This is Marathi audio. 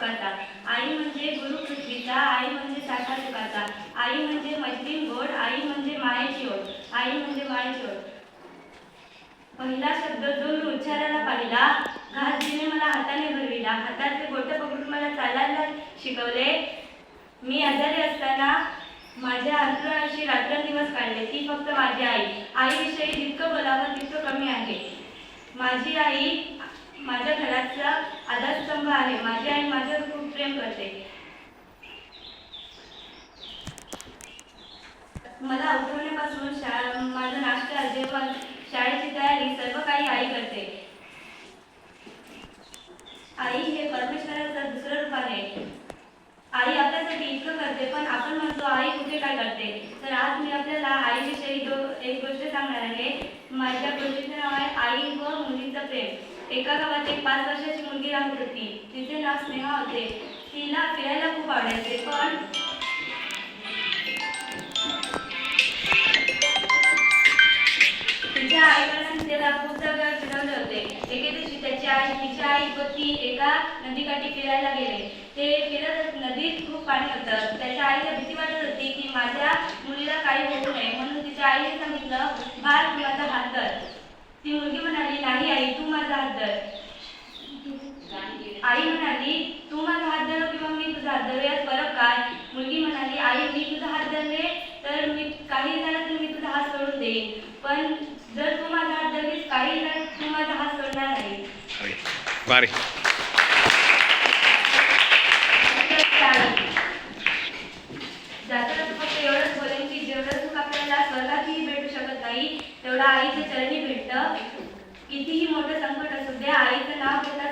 सुखाचा, आई म्हणजे गुरु पृथ्वीचा, आई म्हणजे साठा सुखाचा, आई म्हणजे मैत्रीण गोड, आई म्हणजे मायेची ओढ, आई म्हणजे मायेची ओढ. पहिला शब्द जो मी उच्चारायला पाहिला, घास जिने मला हाताने भरविला, हाताचे बोट पकडून मला चालायला शिकवले. मी आजारी असताना माझ्या अंतराळाशी रात्रंदिवस काढले, ती फक्त माझी आई. आईविषयी जितकं बोलावं तितकं कमी आहे. माझी आई माझ्या घराचा आधारस्तंभ आहे. माझी आई माझ्यावर खूप प्रेम करते. मला उठवण्यापासून माझा नाश्ता, जेवण, शाळेची तयारी सर्व काही आई करते. आई हे परमेश्वराचं दुसरं रूप आहे. आई आपल्यासाठी इतकं करते, पण आपण म्हणतो आई कुठे काय करते. तर आज मी आपल्याला आईविषयी एक गोष्ट सांगणार आहे. माझ्या गोष्टीचं नाव आहे आई व मुलीचं प्रेम. एका गावात एक 5 वर्षाची मुलगी राहत होती. तिचे नाव स्नेहा होते. तिला फिरायला खूप आवडायचे, पण तिच्या आईवडिलांनी तिला खूप जागा फिरवले होते. एके दिवशी तिच्या आई व ती एका नदीकाठी फिरायला गेले. ते फिरत नदीत खूप पाणी होतं. त्याच्या आईला भीती वाटत होती की माझ्या मुलीला काही होऊ नये, म्हणून तिच्या आईने सांगितलं, बाळ तू माझा हात धर. ती मुलगी म्हणाली, नाही आई, तू माझा हात धर. आई म्हणाली, तू माझा हात धर किंवा मी तुझा हात धरू, यात फरक काय. मुलगी म्हणाली, आई मी तुझा हात धरले तर मी काही झालं तर मी तुझा हात सोडून देईन, पण जर तू माझा हात धरलीस काही झालं तू माझा हात सोडणार नाही. जाताना फक्त एवढंच बोलेन की जेवढं सुख आपल्याला स्वर्गातही भेटू शकत नाही, तेवढं आईच्या चरणी भेटतं. कितीही मोठं संकट असू द्या, आईचं नाव घेता